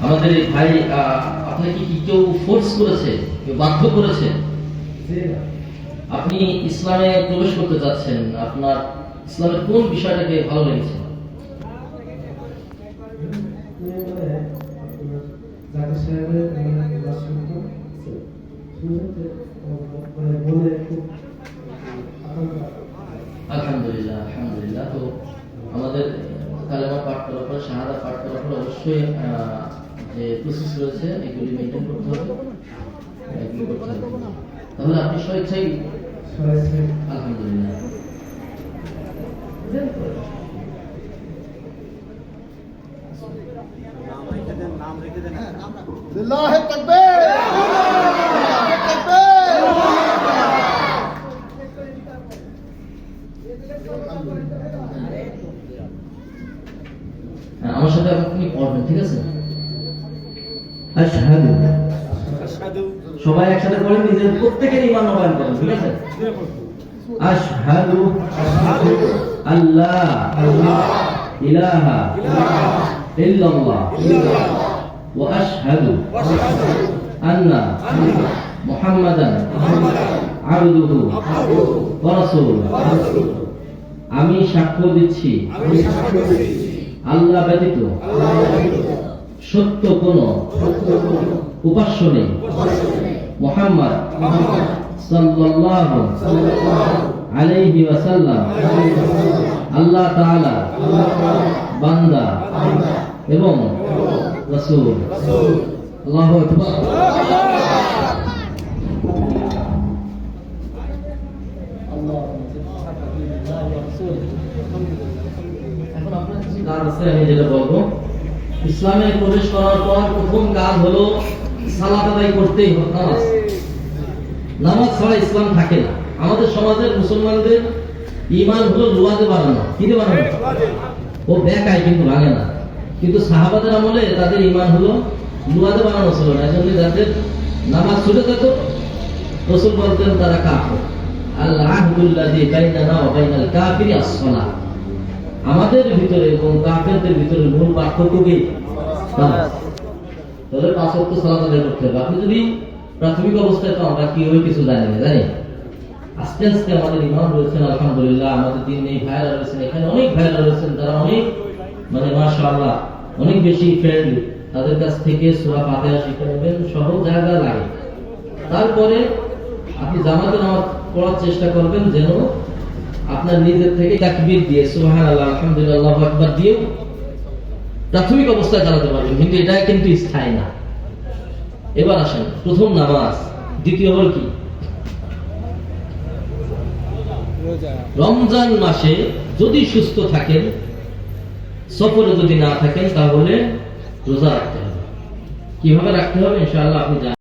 আমাদের এই ভাই আপনাকে কি কেউ ফোর্স করেছে, কেউ বাধ্য করেছে? আপনি ইসলামে প্রবেশ করতে যাচ্ছেন, আপনার ইসলামের কোন বিষয়টাকে ভালো লেগেছে? আলহামদুলিল্লাহ, আলহামদুলিল্লাহ। তো আমাদের কালেমা পাঠ করার পরে, শাহাদা পাঠ করার পরে অবশ্যই যে প্রসেস রয়েছে এগুলি মেনটেন করতে হবে, এগুলি করতে হবে। তাহলে আপনি স্বেচ্ছায়? আলহামদুলিল্লাহ। লিল্লাহি তাকবীর, আমার সাথে আপনি পড়বেন, ঠিক আছে? আশহাদু। সবাই একসাথে পড়েন, নিজের প্রত্যেকের ঈমান নবায়ন করেন, ঠিক আছে? আশহাদু আল্লাহ ইলাহা ইল্লাল্লাহ ওয়া আশহাদু আন্না মুহাম্মাদান আবদুহু ওয়া রাসূলুহু। আমি সাক্ষ্য দিচ্ছি আল্লাহ ব্যতীত সত্য কোন উপাস্য নেই, মুহাম্মদ সাল্লাল্লাহু আলাইহি ওয়াসাল্লাম আল্লাহ তাআলা বান্দা এবং রাসূল। আল্লাহু আকবার। এখন আপনার কিছু কাজ আছে, আমি যেটা বলবো, ইসলামে প্রবেশ করার পর প্রথম কাজ হলো সালাত আদায় করতেই হবে। নামাজ ছাড়া ইসলাম থাকে না। আমাদের সমাজের মুসলমানদের ঈমান হলো লুয়াতে বানানো, কিতে বানানো? ও বেকায় কিন্তু ভাঙে না। কিন্তু সাহাবাদের আমলে তাদের ঈমান হলো লুয়াতে বানানো ছিল না। এজন্য যাদের নামাজ ছুটে যেত, রাসূল বলতেন তারা কাফের। আল আহদুল্লাযী বাইনানা ওয়া বাইনাল কাফিরি আস-সালাহ। আমাদের ভিতরে এবং কাফেরদের ভিতরে মূল পার্থক্য কি? নামাজ। তাহলে 5 ওয়াক্ত সালাত আদায় করতে হবে। আপনি যদি প্রাথমিক অবস্থায়, তো আমরা কি ওই কিছু জানি না, জানি আস্তে আস্তে আমাদের ইমান রয়েছেন, আলহামদুলিল্লাহ। আমাদের দিন এই ভাইরা রয়েছেন, এখানে অনেক ভাইরা রয়েছেন যারা অনেক মাশাআল্লাহ অনেক বেশি ফ্রেন্ডলি। তাদের কাছ থেকে সূরা ফাতিহা শিখে নেবেন, সহজ জায়গা লাগে। তারপরে আপনি জামাতে নামাজ পড়ার চেষ্টা করবেন যেন আপনার নিজের থেকে তাকবীর দিয়ে সুবহানাল্লাহ, আলহামদুলিল্লাহ, আল্লাহু আকবার দিয়ে প্রাথমিক অবস্থায় চালাতে পারবেন। কিন্তু এটা কিন্তু স্থায়ী না। এবার আসেন, প্রথম নামাজ। দ্বিতীয় হল কি? রমজান মাসে যদি সুস্থ থাকেন, সফরে যদি না থাকেন, তাহলে রোজা রাখতে হবে। কিভাবে রাখতে হবে ইনশাআল্লাহ আপনি জানেন।